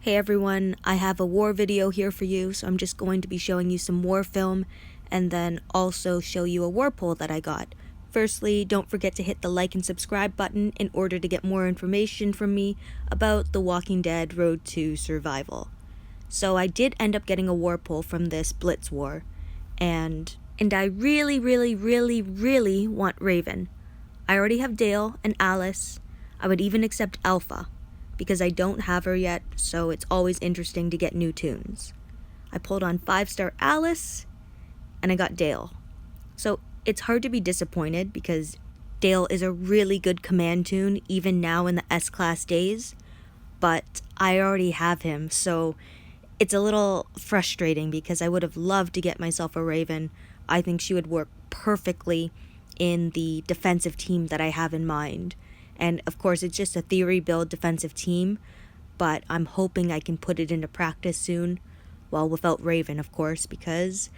Hey everyone, I have a war video here for you, so I'm just going to be showing you some war film and then also show you a war poll that I got. Firstly, don't forget to hit the like and subscribe button in order to get more information from me about The Walking Dead Road to Survival. So I did end up getting a war poll from this Blitz war, and I really want Raven. I already have Dale and Alice. I would even accept Alpha, because I don't have her yet, so it's always interesting to get new toons. I pulled on 5-star Alice, and I got Dale. So it's hard to be disappointed because Dale is a really good command toon even now in the S-Class days, but I already have him, so it's a little frustrating because I would have loved to get myself a Raven. I think she would work perfectly in the defensive team that I have in mind. And of course, it's just a theory build defensive team, but I'm hoping I can put it into practice soon. Well, without Raven, of course, because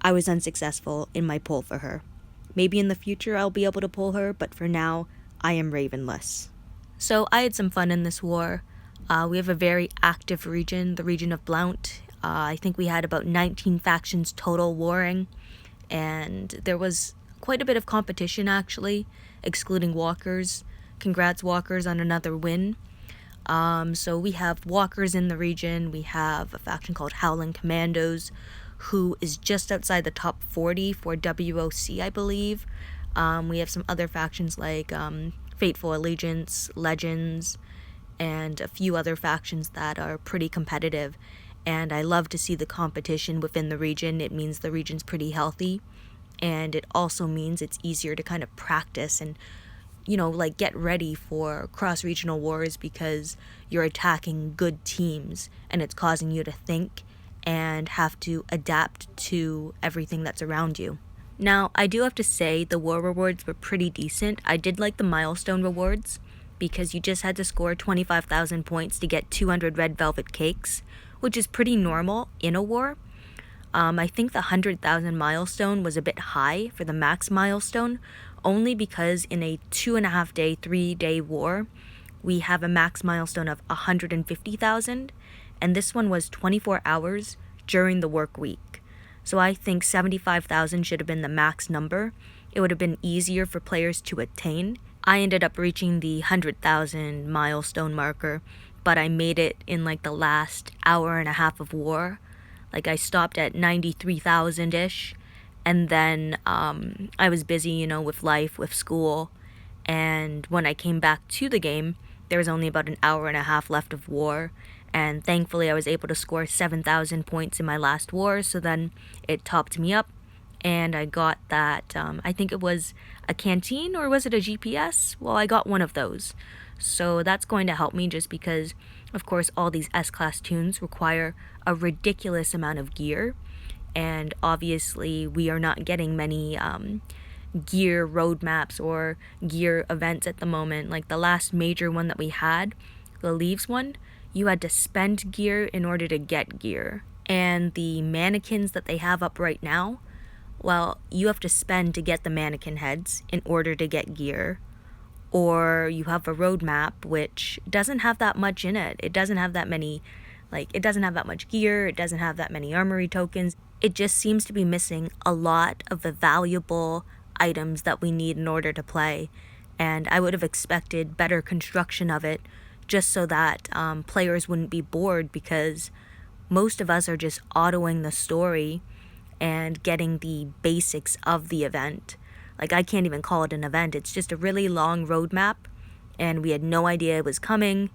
I was unsuccessful in my pull for her. Maybe in the future I'll be able to pull her, but for now, I am Ravenless. So I had some fun in this war. We have a very active region, the region of Blount. I think we had about 19 factions total warring, and there was quite a bit of competition actually, excluding walkers. Congrats, walkers, on another win. So we have walkers in the region. We have a faction called Howling Commandos, who is just outside the top 40 for WOC, I believe. We have some other factions like Fateful Allegiance, Legends, and a few other factions that are pretty competitive. And I love to see the competition within the region. It means the region's pretty healthy. And it also means it's easier to kind of practice and like get ready for cross-regional wars because you're attacking good teams and it's causing you to think and have to adapt to everything that's around you. Now, I do have to say the war rewards were pretty decent. I did like the Milestone rewards because you just had to score 25,000 points to get 200 red velvet cakes, which is pretty normal in a war. I think the 100,000 milestone was a bit high for the max milestone, only because in a 2.5-day, 3-day war, we have a max milestone of 150,000, and this one was 24 hours during the work week. So I think 75,000 should have been the max number. It would have been easier for players to attain. I ended up reaching the 100,000 milestone marker, but I made it in like the last hour and a half of war. Like I stopped at 93,000-ish. And then I was busy, with life, with school. And when I came back to the game, there was only about an hour and a half left of war. And thankfully, I was able to score 7,000 points in my last war. So then it topped me up. And I got that, I think it was a canteen, or was it a GPS? Well, I got one of those. So that's going to help me just because, of course, all these S-Class toons require a ridiculous amount of gear. And obviously, we are not getting many gear roadmaps or gear events at the moment. Like the last major one that we had, the Leaves one, you had to spend gear in order to get gear. And the mannequins that they have up right now, well, you have to spend to get the mannequin heads in order to get gear. Or you have a roadmap which doesn't have that much in it. It doesn't have that many, it doesn't have that much gear. It doesn't have that many armory tokens. It just seems to be missing a lot of the valuable items that we need in order to play. And I would have expected better construction of it just so that players wouldn't be bored, because most of us are just autoing the story and getting the basics of the event. Like, I can't even call it an event. It's just a really long roadmap, and we had no idea it was coming.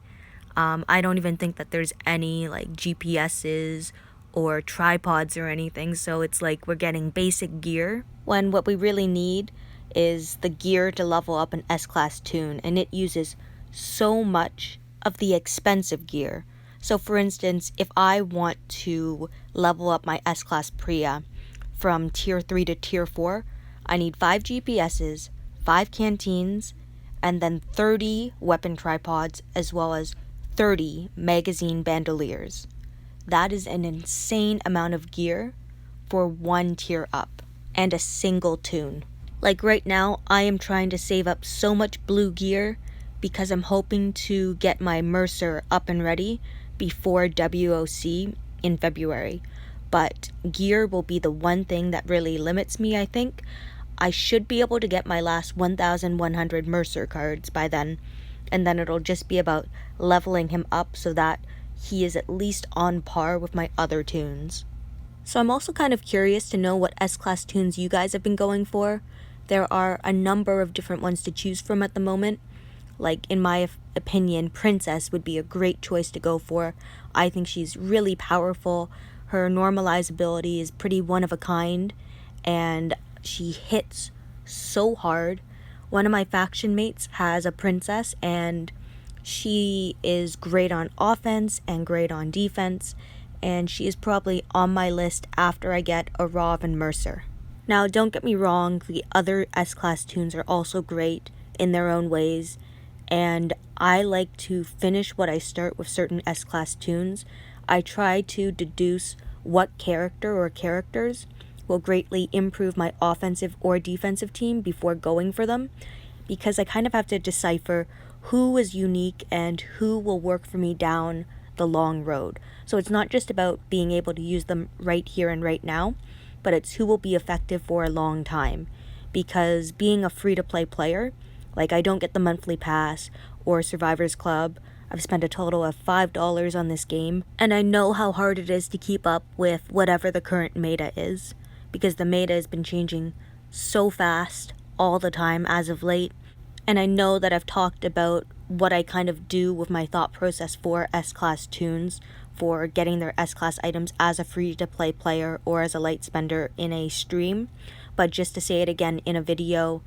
I don't even think that there's any GPSs or tripods or anything, so it's like we're getting basic gear when what we really need is the gear to level up an S-Class toon, and it uses so much of the expensive gear. So for instance, if I want to level up my S-Class Priya from tier 3 to tier 4, I need 5 GPSs, 5 canteens, and then 30 weapon tripods, as well as 30 magazine bandoliers. That is an insane amount of gear for one tier up, and a single toon. Like right now, I am trying to save up so much blue gear because I'm hoping to get my Mercer up and ready before WOC in February. But gear will be the one thing that really limits me, I think. I should be able to get my last 1,100 Mercer cards by then, and then it'll just be about leveling him up so that he is at least on par with my other toons. So I'm also kind of curious to know what S-Class toons you guys have been going for. There are a number of different ones to choose from at the moment. Like, in my opinion, Princess would be a great choice to go for. I think she's really powerful. Her normalizability is pretty one of a kind, and she hits so hard. One of my faction mates has a Princess, and she is great on offense and great on defense, and she is probably on my list after I get a Rov and Mercer. Now, don't get me wrong, the other S-Class toons are also great in their own ways, and I like to finish what I start with certain S-Class toons. I try to deduce what character or characters will greatly improve my offensive or defensive team before going for them, because I kind of have to decipher who is unique and who will work for me down the long road. So it's not just about being able to use them right here and right now, but it's who will be effective for a long time. Because being a free-to-play player, like, I don't get the monthly pass or Survivors Club. I've spent a total of $5 on this game, and I know how hard it is to keep up with whatever the current meta is, because the meta has been changing so fast all the time as of late. And I know that I've talked about what I kind of do with my thought process for S-Class toons, for getting their S-Class items as a free-to-play player or as a light spender in a stream. But just to say it again in a video,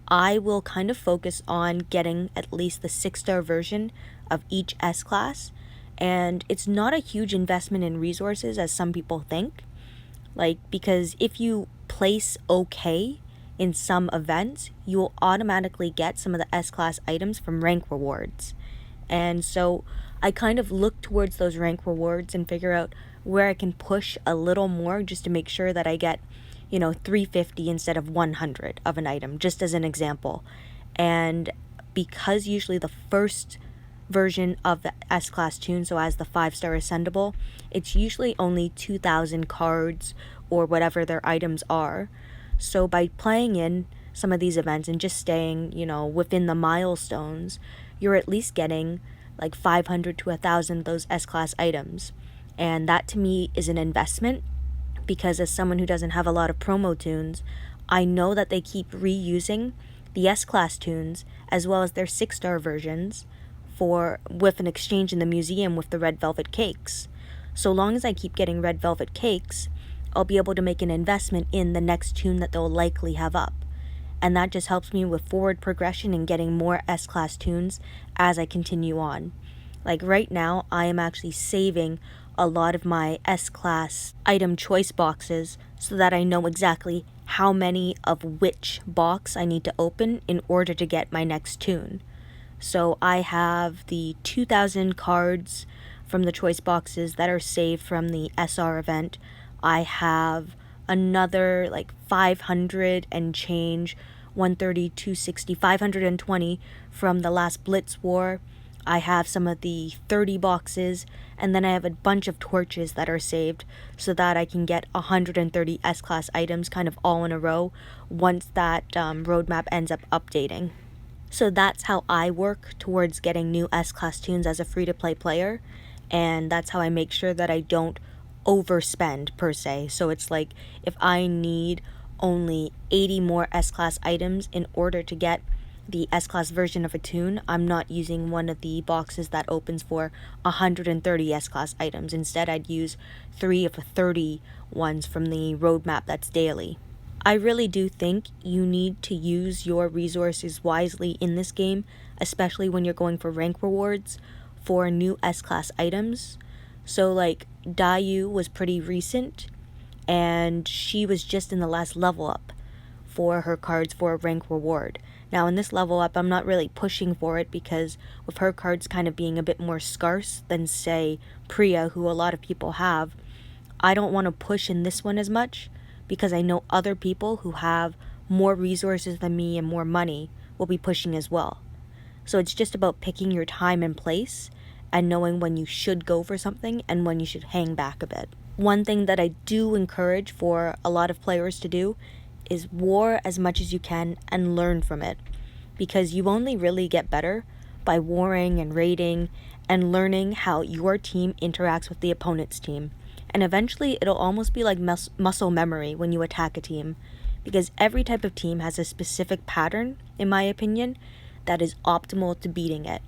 I will kind of focus on getting at least the 6-star version of each S-Class. And it's not a huge investment in resources as some people think. Like, because if you place okay in some events, you will automatically get some of the S-Class items from rank rewards. And so I kind of look towards those rank rewards and figure out where I can push a little more just to make sure that I get, 350 instead of 100 of an item, just as an example. And because usually the first version of the S-Class toon, so as the 5-star ascendable, it's usually only 2,000 cards or whatever their items are. So by playing in some of these events and just staying, within the milestones, you're at least getting like 500 to 1,000 of those S-Class items. And that to me is an investment, because as someone who doesn't have a lot of promo toons, I know that they keep reusing the S-Class toons as well as their 6-star versions with an exchange in the museum with the red velvet cakes. So long as I keep getting red velvet cakes, I'll be able to make an investment in the next toon that they'll likely have up. And that just helps me with forward progression and getting more S-Class toons as I continue on. Like right now, I am actually saving a lot of my S-Class item choice boxes so that I know exactly how many of which box I need to open in order to get my next toon. So I have the 2,000 cards from the choice boxes that are saved from the SR event. I have another 500 and change, 130, 260, 520 from the last Blitz war. I have some of the 30 boxes, and then I have a bunch of torches that are saved so that I can get 130 S-Class items kind of all in a row once that roadmap ends up updating. So that's how I work towards getting new S-Class toons as a free-to-play player, and that's how I make sure that I don't overspend per se. So it's like, if I need only 80 more S-Class items in order to get the S-Class version of a toon, I'm not using one of the boxes that opens for 130 S-Class items. Instead, I'd use 3 of the 30 ones from the roadmap that's daily. I really do think you need to use your resources wisely in this game, especially when you're going for rank rewards for new S-Class items. So Dayu was pretty recent, and she was just in the last level up for her cards for a rank reward. Now in this level up, I'm not really pushing for it, because with her cards kind of being a bit more scarce than, say, Priya, who a lot of people have, I don't want to push in this one as much, because I know other people who have more resources than me and more money will be pushing as well. So it's just about picking your time and place and knowing when you should go for something and when you should hang back a bit. One thing that I do encourage for a lot of players to do is war as much as you can and learn from it, because you only really get better by warring and raiding and learning how your team interacts with the opponent's team. And eventually it'll almost be like muscle memory when you attack a team, because every type of team has a specific pattern, in my opinion, that is optimal to beating it.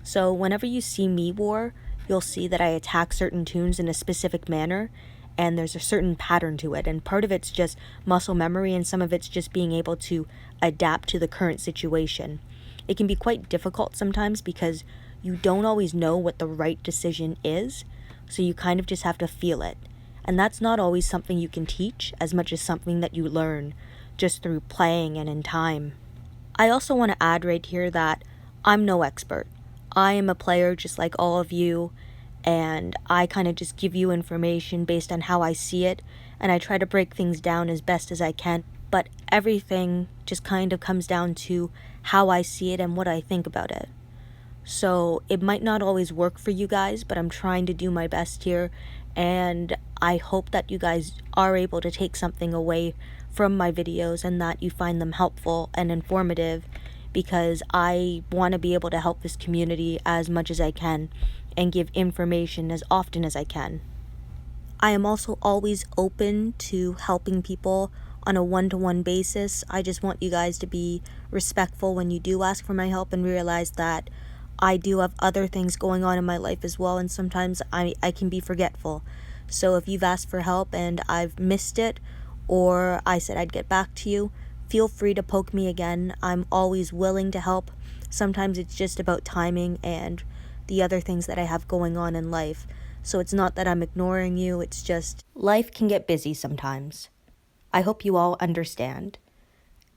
So whenever you see me war, you'll see that I attack certain toons in a specific manner, and there's a certain pattern to it, and part of it's just muscle memory and some of it's just being able to adapt to the current situation. It can be quite difficult sometimes because you don't always know what the right decision is, so you kind of just have to feel it. And that's not always something you can teach as much as something that you learn just through playing and in time. I also want to add right here that I'm no expert. I am a player just like all of you, and I kind of just give you information based on how I see it, and I try to break things down as best as I can, but everything just kind of comes down to how I see it and what I think about it. So it might not always work for you guys, but I'm trying to do my best here, and I hope that you guys are able to take something away from my videos and that you find them helpful and informative, because I want to be able to help this community as much as I can and give information as often as I can. I am also always open to helping people on a one-to-one basis. I just want you guys to be respectful when you do ask for my help and realize that I do have other things going on in my life as well, and sometimes I can be forgetful. So if you've asked for help and I've missed it, or I said I'd get back to you, feel free to poke me again. I'm always willing to help. Sometimes it's just about timing and the other things that I have going on in life. So it's not that I'm ignoring you, it's just life can get busy sometimes. I hope you all understand.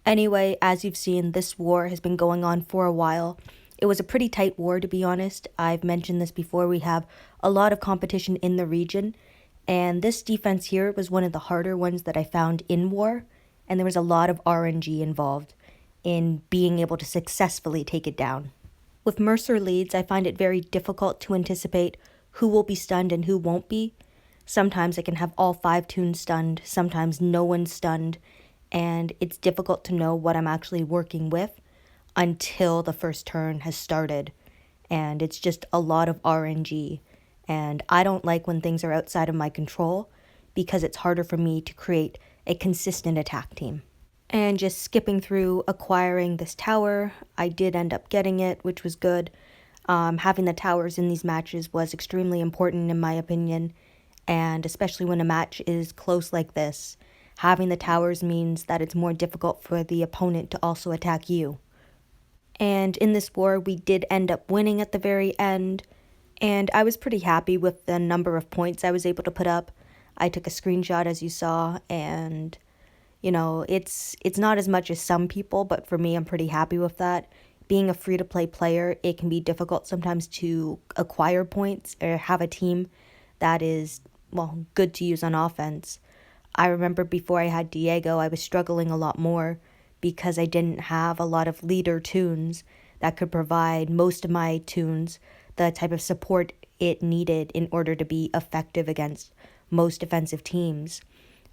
Anyway, as you've seen, this war has been going on for a while. It was a pretty tight war, to be honest. I've mentioned this before. We have a lot of competition in the region, and this defense here was one of the harder ones that I found in war, and there was a lot of RNG involved in being able to successfully take it down. With Mercer leads, I find it very difficult to anticipate who will be stunned and who won't be. Sometimes I can have all 5 toons stunned, sometimes no one's stunned, and it's difficult to know what I'm actually working with until the first turn has started, and it's just a lot of RNG, and I don't like when things are outside of my control because it's harder for me to create a consistent attack team. And just skipping through acquiring this tower, I did end up getting it, which was good. Having the towers in these matches was extremely important in my opinion, and especially when a match is close like this, having the towers means that it's more difficult for the opponent to also attack you. And in this war, we did end up winning at the very end, and I was pretty happy with the number of points I was able to put up. I took a screenshot, as you saw, and you know, it's not as much as some people, but for me, I'm pretty happy with that. Being a free-to-play player, it can be difficult sometimes to acquire points or have a team that is, well, good to use on offense. I remember before I had Diego, I was struggling a lot more because I didn't have a lot of leader toons that could provide most of my toons the type of support it needed in order to be effective against most defensive teams.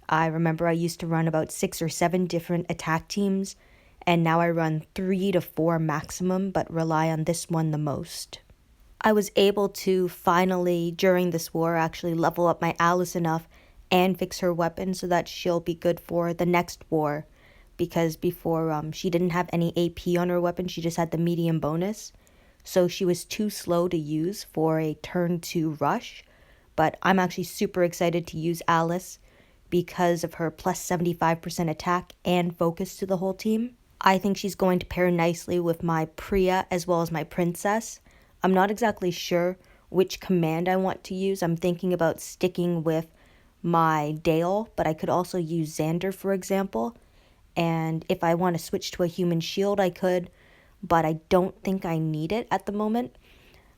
I remember I used to run about 6 or 7 different attack teams, and now I run 3 to 4 maximum, but rely on this one the most. I was able to finally, during this war, actually level up my Alice enough and fix her weapon so that she'll be good for the next war, because before she didn't have any AP on her weapon, she just had the medium bonus, so she was too slow to use for a turn 2 rush. But I'm actually super excited to use Alice because of her plus 75% attack and focus to the whole team. I think she's going to pair nicely with my Priya as well as my Princess. I'm not exactly sure which command I want to use. I'm thinking about sticking with my Dale, but I could also use Xander, for example. And if I want to switch to a human shield, I could, but I don't think I need it at the moment.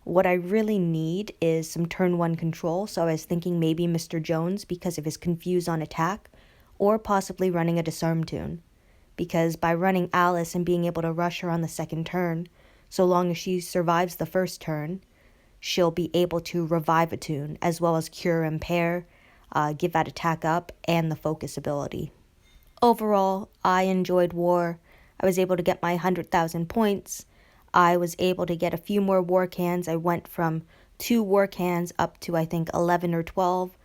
What I really need is some turn 1 control, so I was thinking maybe Mr. Jones because of his confuse on attack, or possibly running a disarm toon. Because by running Alice and being able to rush her on the second turn, so long as she survives the first turn, she'll be able to revive a toon, as well as cure impair, give that attack up, and the focus ability. Overall, I enjoyed War. I was able to get my 100,000 points. I was able to get a few more war cans. I went from 2 war cans up to I think 11 or 12.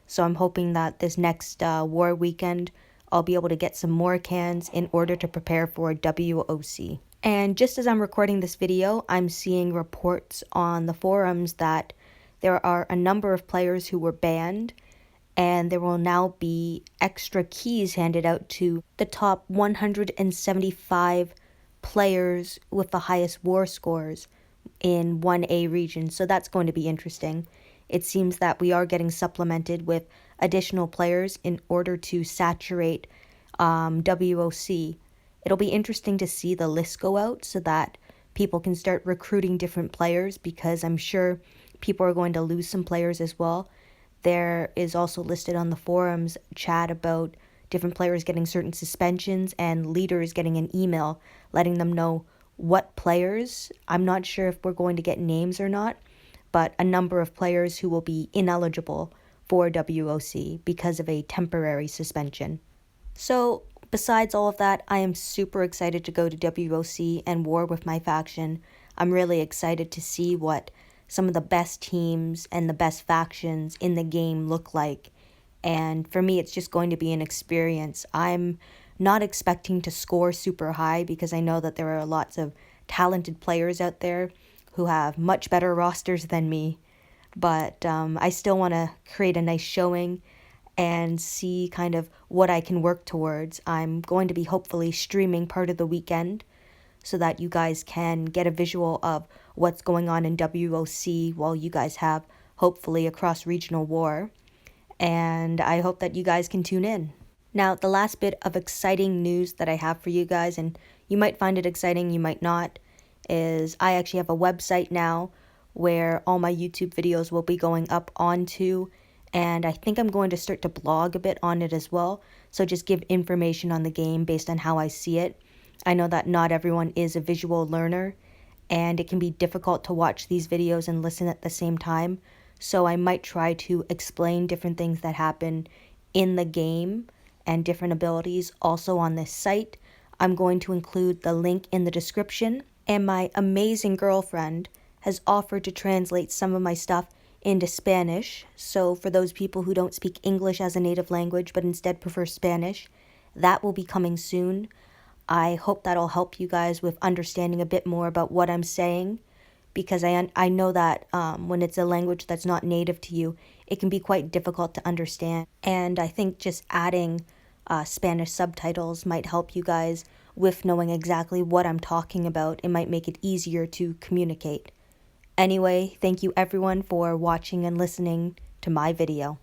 So I'm hoping that this next war weekend I'll be able to get some more cans in order to prepare for WOC. And just as I'm recording this video, I'm seeing reports on the forums that there are a number of players who were banned, and there will now be extra keys handed out to the top 175 players with the highest war scores in 1A region, so that's going to be interesting. It seems that we are getting supplemented with additional players in order to saturate WOC. It'll be interesting to see the list go out so that people can start recruiting different players, because I'm sure people are going to lose some players as well. There is also listed on the forums chat about different players getting certain suspensions and leaders getting an email letting them know what players. I'm not sure if we're going to get names or not, but a number of players who will be ineligible for WOC because of a temporary suspension. So, besides all of that, I am super excited to go to WOC and war with my faction. I'm really excited to see what some of the best teams and the best factions in the game look like. And for me, it's just going to be an experience. I'm not expecting to score super high because I know that there are lots of talented players out there who have much better rosters than me. But I still want to create a nice showing and see kind of what I can work towards. I'm going to be hopefully streaming part of the weekend so that you guys can get a visual of what's going on in WOC while you guys have, hopefully, a cross-regional war. And I hope that you guys can tune in. Now, the last bit of exciting news that I have for you guys, and you might find it exciting, you might not, is I actually have a website now where all my YouTube videos will be going up onto, and I think I'm going to start to blog a bit on it as well, so just give information on the game based on how I see it. I know that not everyone is a visual learner, and it can be difficult to watch these videos and listen at the same time, so I might try to explain different things that happen in the game and different abilities also on this site. I'm going to include the link in the description, and my amazing girlfriend has offered to translate some of my stuff into Spanish, so for those people who don't speak English as a native language but instead prefer Spanish, that will be coming soon. I hope that'll help you guys with understanding a bit more about what I'm saying, because I know that when it's a language that's not native to you, it can be quite difficult to understand. And I think just adding Spanish subtitles might help you guys with knowing exactly what I'm talking about. It might make it easier to communicate. Anyway, thank you everyone for watching and listening to my video.